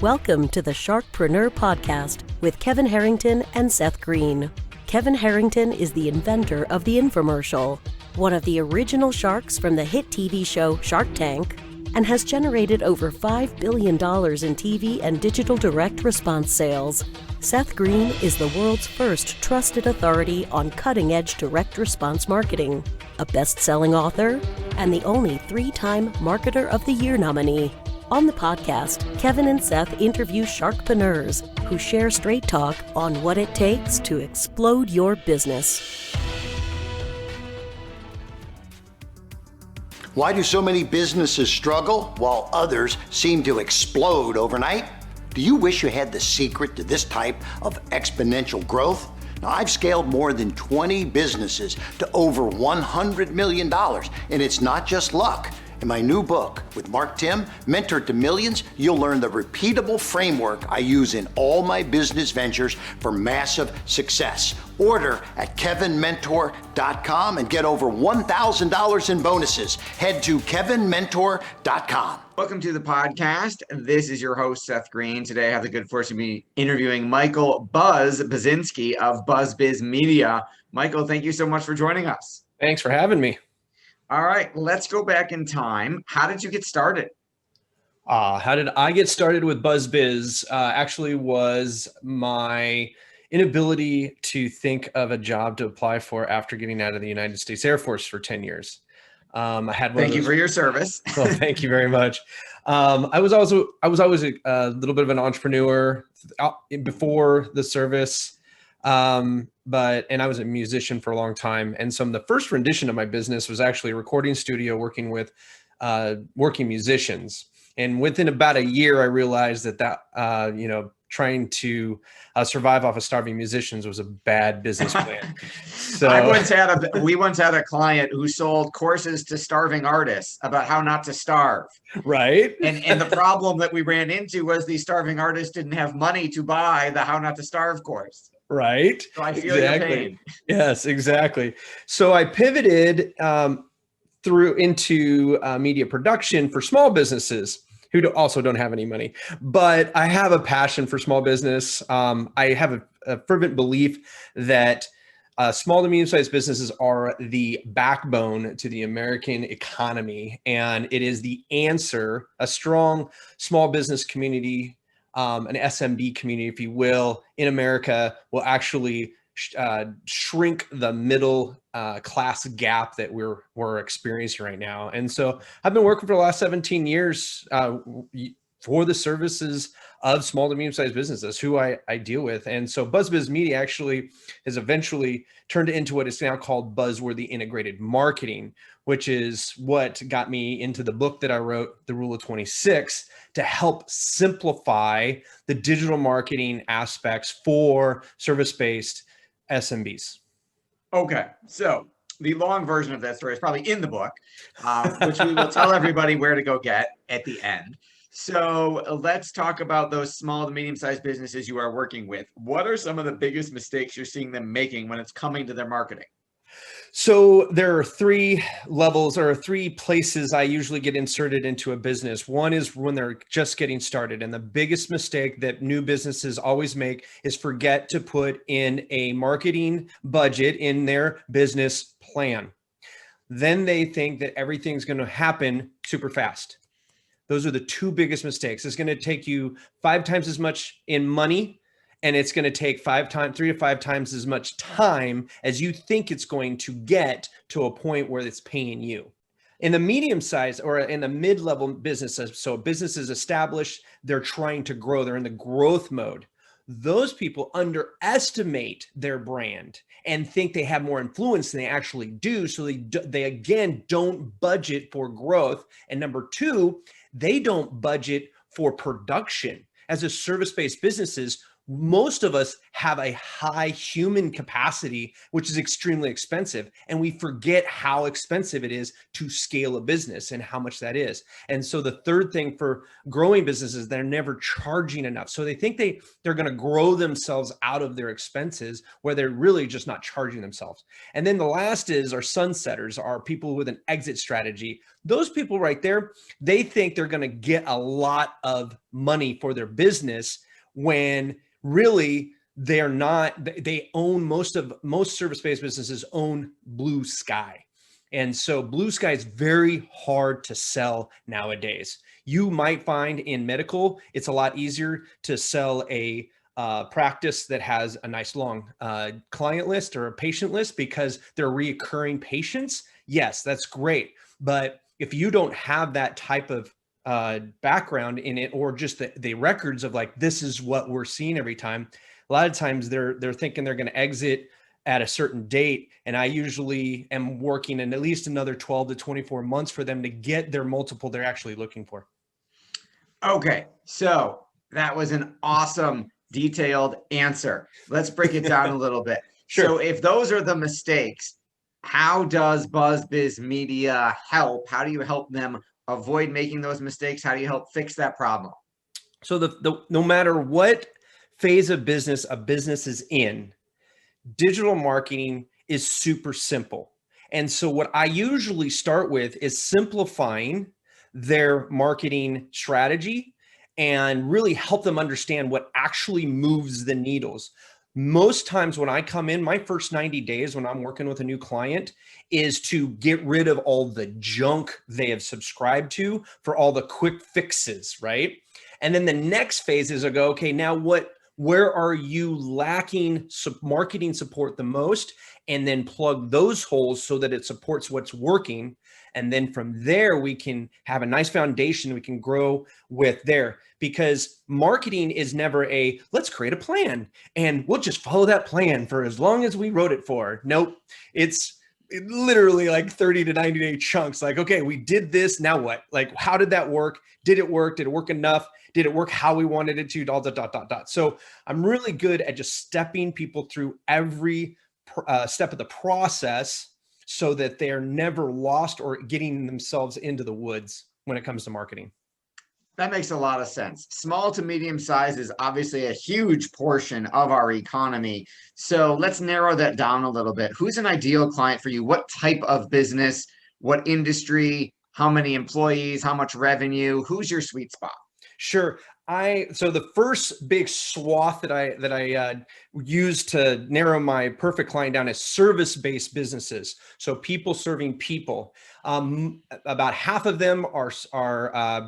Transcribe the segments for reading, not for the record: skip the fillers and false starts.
Welcome to the Sharkpreneur podcast with Kevin Harrington and Seth Greene. Kevin Harrington is the inventor of the infomercial, one of the original sharks from the hit TV show Shark Tank, and has generated over $5 billion in TV and digital direct response sales. Seth Greene is the world's first trusted authority on cutting-edge direct response marketing, a best-selling author, and the only 3-time Marketer of the Year nominee. On the podcast, Kevin and Seth interview sharkpreneurs who share straight talk on what it takes to explode your business. Why do so many businesses struggle while others seem to explode overnight? Do you wish you had the secret to this type of exponential growth? Now, I've scaled more than 20 businesses to over $100 million, and it's not just luck. In my new book with Mark Tim, Mentor to Millions, you'll learn the repeatable framework I use in all my business ventures for massive success. Order at kevinmentor.com and get over $1,000 in bonuses. Head to kevinmentor.com. Welcome to the podcast. This is your host, Seth Greene. Today I have the good fortune to be interviewing Michael Buzinski of BuzzBiz Media. Michael, thank you so much for joining us. Thanks for having me. All right, let's go back in time. How did you get started? How did I get started with BuzzBiz? Actually was my inability to think of a job to apply for after getting out of the United States Air Force for 10 years. Thank you for your service. Well, thank you very much. I was always a little bit of an entrepreneur before the service. And I was a musician for a long time. And so the first rendition of my business was actually a recording studio working with working musicians. And within about a year, I realized that trying to survive off of starving musicians was a bad business plan. So we once had a client who sold courses to starving artists about how not to starve. Right. And the problem that we ran into was these starving artists didn't have money to buy the How Not to Starve course. Right. So I feel your pain. Yes, exactly. So I pivoted into media production for small businesses who also don't have any money. But I have a passion for small business. I have a fervent belief that small to medium-sized businesses are the backbone to the American economy. And it is the answer, a strong small business community, an SMB community, if you will, in America will actually shrink the middle class gap that we're experiencing right now. And so I've been working for the last 17 years for the services of small to medium-sized businesses who I deal with. And so BuzzBiz Media actually has eventually turned into what is now called Buzzworthy Integrated Marketing, which is what got me into the book that I wrote, The Rule of 26, to help simplify the digital marketing aspects for service-based SMBs. Okay, so the long version of that story is probably in the book, which we will tell everybody where to go get at the end. So let's talk about those small to medium-sized businesses you are working with. What are some of the biggest mistakes you're seeing them making when it's coming to their marketing? So there are 3 levels or 3 places I usually get inserted into a business. One is when they're just getting started. And the biggest mistake that new businesses always make is forget to put in a marketing budget in their business plan. Then they think that everything's going to happen super fast. Those are the 2 biggest mistakes. It's going to take you 5 times as much in money, and it's going to take 3 to 5 times as much time as you think it's going to get to a point where it's paying you. In the medium size or in the mid-level businesses, so business is established, they're trying to grow, they're in the growth mode. Those people underestimate their brand and think they have more influence than they actually do. So they again don't budget for growth. And number 2, they don't budget for production. As a service-based businesses, most of us have a high human capacity, which is extremely expensive. And we forget how expensive it is to scale a business and how much that is. And so the third thing for growing businesses, they're never charging enough. So they think they're going to grow themselves out of their expenses where they're really just not charging themselves. And then the last is our sunsetters, are people with an exit strategy. Those people right there, they think they're going to get a lot of money for their business when really they're not. They own most service-based businesses own blue sky. And so blue sky is very hard to sell nowadays. You might find in medical, it's a lot easier to sell a practice that has a nice long client list or a patient list because they're reoccurring patients. Yes, that's great. But if you don't have that type of background in it, or just the records of like, this is what we're seeing every time, a lot of times they're thinking they're going to exit at a certain date. And I usually am working in at least another 12 to 24 months for them to get their multiple they're actually looking for. Okay, so that was an awesome detailed answer. Let's break it down a little bit. Sure. So if those are the mistakes, how does BuzzBiz Media help? How do you help them avoid making those mistakes? How do you help fix that problem? So no matter what phase of business a business is in, digital marketing is super simple. And so what I usually start with is simplifying their marketing strategy and really help them understand what actually moves the needles. Most times when I come in, my first 90 days when I'm working with a new client is to get rid of all the junk they have subscribed to for all the quick fixes, right? And then the next phase is I go, okay, now where are you lacking marketing support the most? And then plug those holes so that it supports what's working. And then from there, we can have a nice foundation we can grow with there, because marketing is never let's create a plan and we'll just follow that plan for as long as we wrote it for. Nope. It's literally like 30 to 90 day chunks. Like, okay, we did this. Now what? Like, how did that work? Did it work? Did it work enough? Did it work how we wanted it to? Dot, dot, dot, dot, dot. So I'm really good at just stepping people through every step of the process so that they're never lost or getting themselves into the woods when it comes to marketing. That makes a lot of sense. Small to medium size is obviously a huge portion of our economy. So let's narrow that down a little bit. Who's an ideal client for you? What type of business? What industry? How many employees? How much revenue? Who's your sweet spot? Sure. So the first big swath that I use to narrow my perfect client down is service-based businesses. So people serving people. About half of them are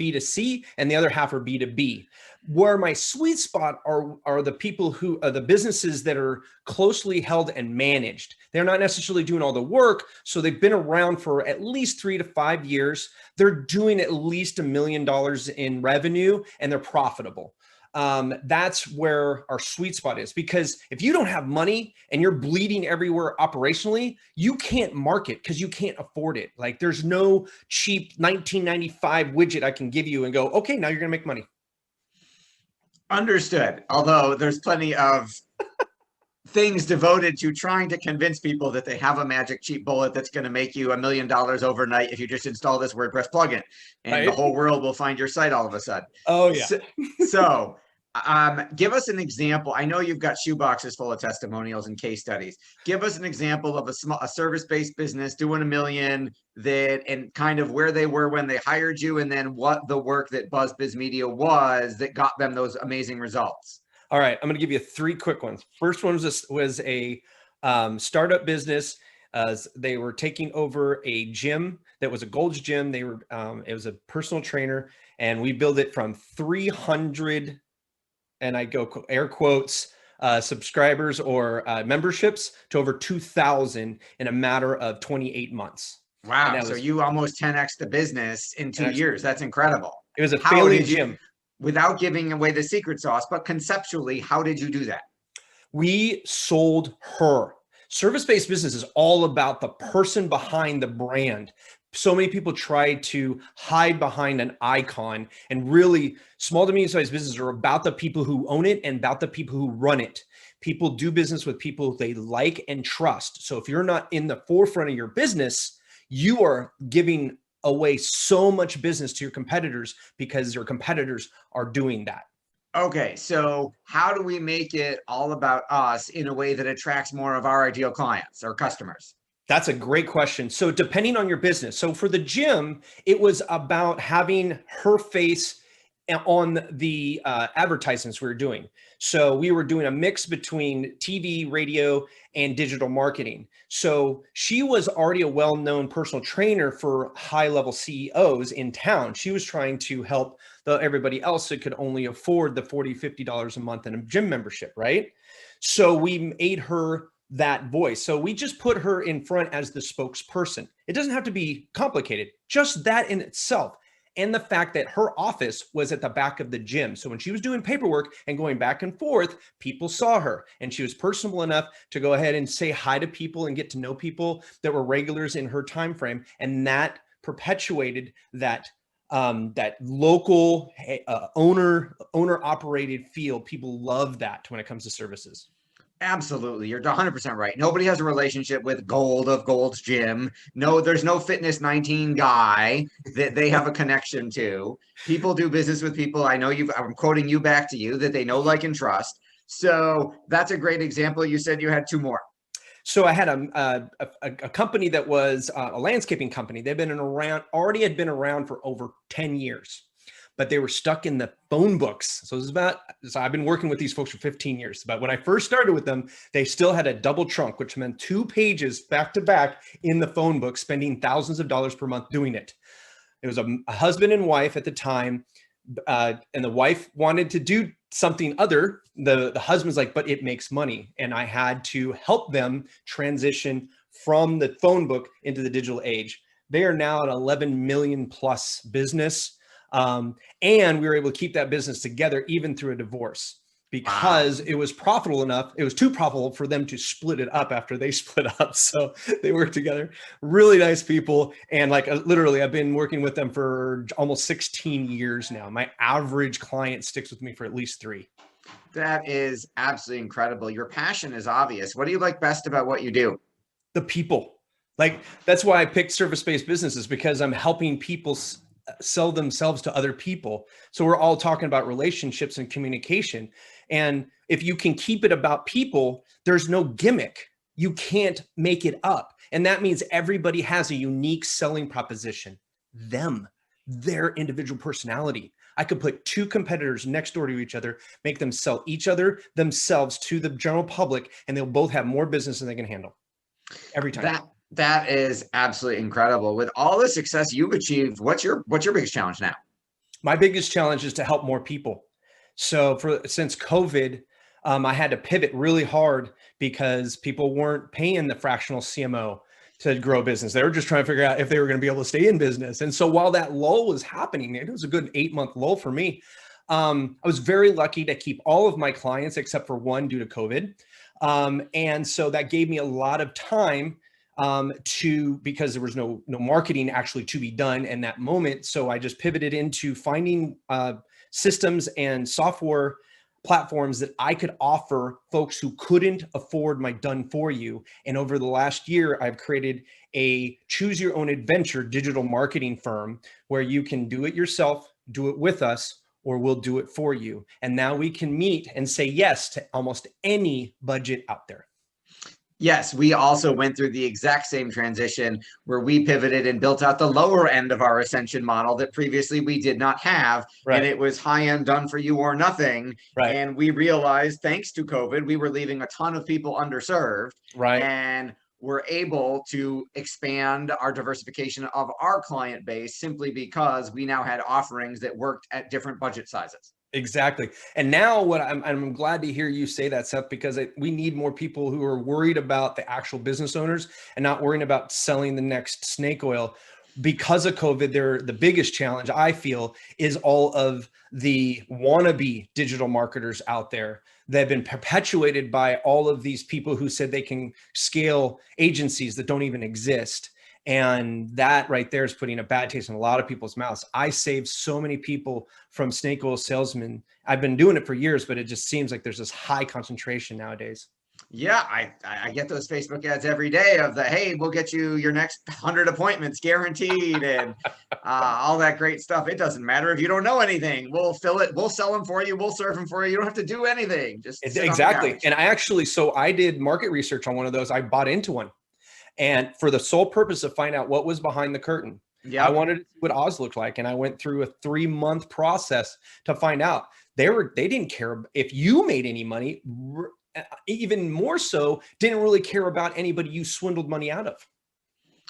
B2C and the other half are B2B. Where my sweet spot are the people who are the businesses that are closely held and managed. They're not necessarily doing all the work. So they've been around for at least 3 to 5 years. They're doing at least $1 million in revenue and they're profitable. That's where our sweet spot is, because if you don't have money and you're bleeding everywhere operationally, you can't market because you can't afford it. Like, there's no cheap 1995 widget I can give you and go, okay, now you're going to make money. Understood. Although there's plenty of things devoted to trying to convince people that they have a magic cheap bullet that's going to make you $1 million overnight if you just install this WordPress plugin, and right? The whole world will find your site all of a sudden. Oh yeah. So give us an example. I know you've got shoeboxes full of testimonials and case studies. Give us an example of a service-based business doing $1 million and kind of where they were when they hired you, and then what the work that BuzzBiz Media was that got them those amazing results. All right, I'm going to give you 3 quick ones. First one was a startup business. They were taking over a gym that was a Gold's Gym. It was a personal trainer, and we built it from 300, and I go air quotes, subscribers or memberships to over 2,000 in a matter of 28 months. Wow! So you almost 10x the business in 2 years. That's incredible. It was a failing gym. Without giving away the secret sauce, but conceptually, how did you do that? We sold her. Service-based business is all about the person behind the brand. So many people try to hide behind an icon, and really small to medium-sized businesses are about the people who own it and about the people who run it. People do business with people they like and trust. So if you're not in the forefront of your business, you are giving away so much business to your competitors because your competitors are doing that. Okay, so how do we make it all about us in a way that attracts more of our ideal clients or customers? That's a great question. So depending on your business. So for the gym, it was about having her face on the advertisements we were doing. So we were doing a mix between TV, radio, and digital marketing. So she was already a well-known personal trainer for high-level CEOs in town. She was trying to help everybody else that could only afford the $40, $50 a month in a gym membership, right? So we made her that voice. So we just put her in front as the spokesperson. It doesn't have to be complicated, just that in itself. And the fact that her office was at the back of the gym. So when she was doing paperwork and going back and forth, people saw her, and she was personable enough to go ahead and say hi to people and get to know people that were regulars in her time frame. And that perpetuated that that local owner operated feel. People love that when it comes to services. Absolutely. You're 100% right. Nobody has a relationship with Gold of Gold's Gym. No, there's no Fitness 19 guy that they have a connection to. People do business with people. I know I'm quoting you back to you that they know, like, and trust. So that's a great example. You said you had two more. So I had a company that was a landscaping company. They've been already had been around for over 10 years. But they were stuck in the phone books. So I've been working with these folks for 15 years. But when I first started with them, they still had a double trunk, which meant 2 pages back to back in the phone book, spending thousands of dollars per month doing it. It was a husband and wife at the time. And the wife wanted to do something other. The husband's like, but it makes money. And I had to help them transition from the phone book into the digital age. They are now an 11 million plus business. And we were able to keep that business together even through a divorce because it was profitable enough. It was too profitable for them to split it up after they split up. So they worked together. Really nice people. And literally, I've been working with them for almost 16 years now. My average client sticks with me for at least 3. That is absolutely incredible. Your passion is obvious. What do you like best about what you do? The people. That's why I picked service-based businesses, because I'm helping people sell themselves to other people. So we're all talking about relationships and communication. And if you can keep it about people, there's no gimmick. You can't make it up. And that means everybody has a unique selling proposition. Their individual personality. I could put 2 competitors next door to each other, make them sell each other themselves to the general public, and they'll both have more business than they can handle every time. That is absolutely incredible. With all the success you've achieved, what's your biggest challenge now? My biggest challenge is to help more people. So since COVID, I had to pivot really hard because people weren't paying the fractional CMO to grow business. They were just trying to figure out if they were going to be able to stay in business. And so while that lull was happening, it was a good 8-month lull for me. I was very lucky to keep all of my clients except for one due to COVID. And so that gave me a lot of time because there was no marketing actually to be done in that moment. So I just pivoted into finding systems and software platforms that I could offer folks who couldn't afford my done for you. And over the last year, I've created a choose your own adventure digital marketing firm where you can do it yourself, do it with us, or we'll do it for you. And now we can meet and say yes to almost any budget out there. Yes, we also went through the exact same transition where we pivoted and built out the lower end of our ascension model that previously we did not have. Right. And it was high end, done for you or nothing. Right. And we realized, thanks to COVID, we were leaving a ton of people underserved. Right. And we're able to expand our diversification of our client base simply because we now had offerings that worked at different budget sizes. Exactly. And now I'm glad to hear you say that, Seth, because we need more people who are worried about the actual business owners and not worrying about selling the next snake oil. Because of COVID, the biggest challenge I feel is all of the wannabe digital marketers out there that have been perpetuated by all of these people who said they can scale agencies that don't even exist. And that right there is putting a bad taste in a lot of people's mouths. I saved so many people from snake oil salesmen. I've been doing it for years, but it just seems like there's this high concentration nowadays. Yeah, I get those Facebook ads every day of the, hey, we'll get you your next 100 appointments guaranteed, and all that great stuff. It doesn't matter if you don't know anything. We'll fill it. We'll sell them for you. We'll serve them for you. You don't have to do anything. Just sit exactly. on the couch. And I actually, so I did market research on one of those. I bought into one, and for the sole purpose of finding out what was behind the curtain. Yeah, I wanted to see what Oz looked like, and I went through a 3-month process to find out. They didn't care if you made any money. Even more so, didn't really care about anybody you swindled money out of.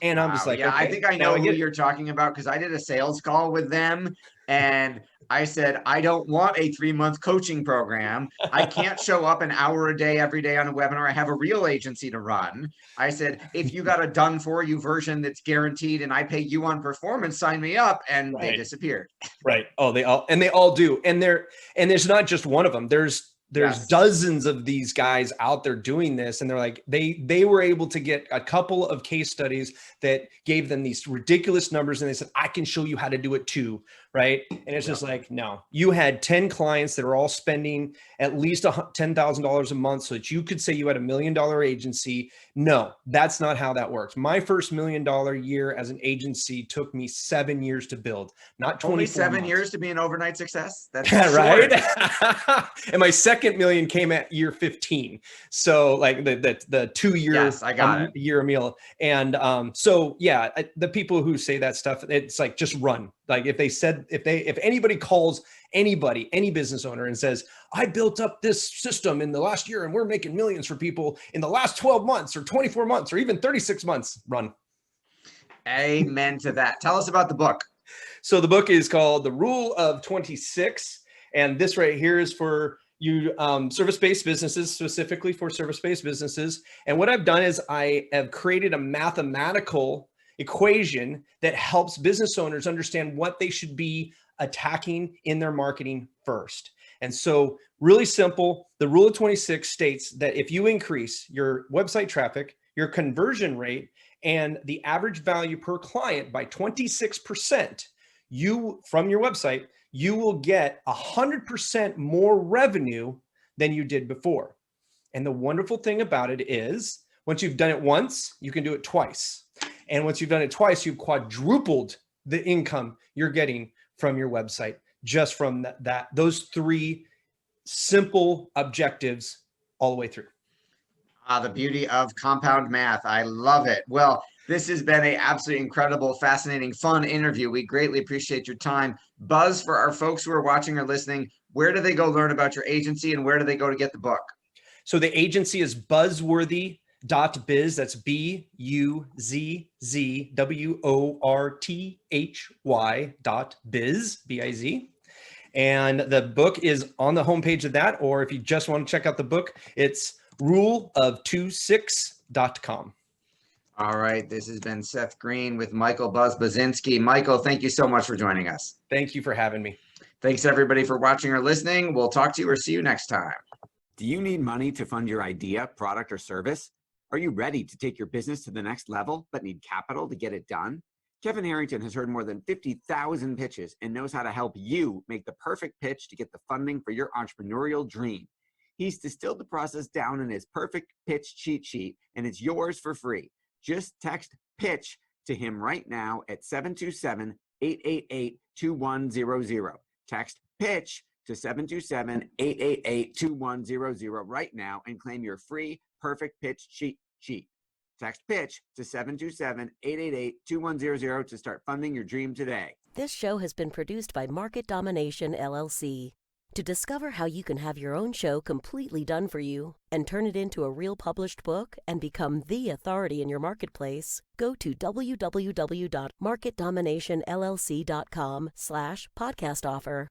And I'm just like, yeah, okay, I think I know who you're talking about, because I did a sales call with them and I said, I don't want a 3-month coaching program. I can't show up an hour a day every day on a webinar. I have a real agency to run. I said, if you got a done for you version that's guaranteed and I pay you on performance, sign me up. And they disappeared. Right. Oh, they all do. And there's not just one of them. There's dozens of these guys out there doing this. And they're like, they were able to get a couple of case studies that gave them these ridiculous numbers. And they said, I can show you how to do it too. Right. And it's just like, no, you had 10 clients that are all spending at least $10,000 a month so that you could say you had $1 million agency. No, that's not how that works. My first $1 million year as an agency took me 7 years to build, not 24 Only 7 months. years to be an overnight success. That's right. And my second million came at year 15. So like the 2 year, yes, I got it. Year meal. And so yeah, the people who say that stuff, it's like, just run. Like if anybody calls any business owner and says, I built up this system in the last year and we're making millions for people in the last 12 months or 24 months or even 36 months, run. Amen to that. Tell us about the book. So the book is called The Rule of 26. And this right here is for you service-based businesses, specifically for service-based businesses. And what I've done is I have created a mathematical equation that helps business owners understand what they should be attacking in their marketing first. And so really simple, the rule of 26 states that if you increase your website traffic, your conversion rate, and the average value per client by 26%, from your website, you will get 100% more revenue than you did before. And the wonderful thing about it is, once you've done it once, you can do it twice. And once you've done it twice, you've quadrupled the income you're getting from your website, just from those 3 simple objectives all the way through. The beauty of compound math. I love it. Well, this has been an absolutely incredible, fascinating, fun interview. We greatly appreciate your time. Buzz, for our folks who are watching or listening, where do they go learn about your agency and where do they go to get the book? So the agency is Buzzworthy.biz. That's BUZZWORTHY.biz, BIZ. And the book is on the homepage of that. Or if you just want to check out the book, it's ruleof26.com. All right. This has been Seth Greene with Michael Buzinski. Michael, thank you so much for joining us. Thank you for having me. Thanks everybody for watching or listening. We'll talk to you or see you next time. Do you need money to fund your idea, product, or service? Are you ready to take your business to the next level, but need capital to get it done? Kevin Harrington has heard more than 50,000 pitches and knows how to help you make the perfect pitch to get the funding for your entrepreneurial dream. He's distilled the process down in his perfect pitch cheat sheet, and it's yours for free. Just text PITCH to him right now at 727-888-2100. Text PITCH to 727-888-2100 right now and claim your free perfect pitch cheat sheet. Text PITCH to 727-888-2100 to start funding your dream today. This show has been produced by Market Domination, LLC. To discover how you can have your own show completely done for you and turn it into a real published book and become the authority in your marketplace, go to www.marketdominationllc.com/podcast offer.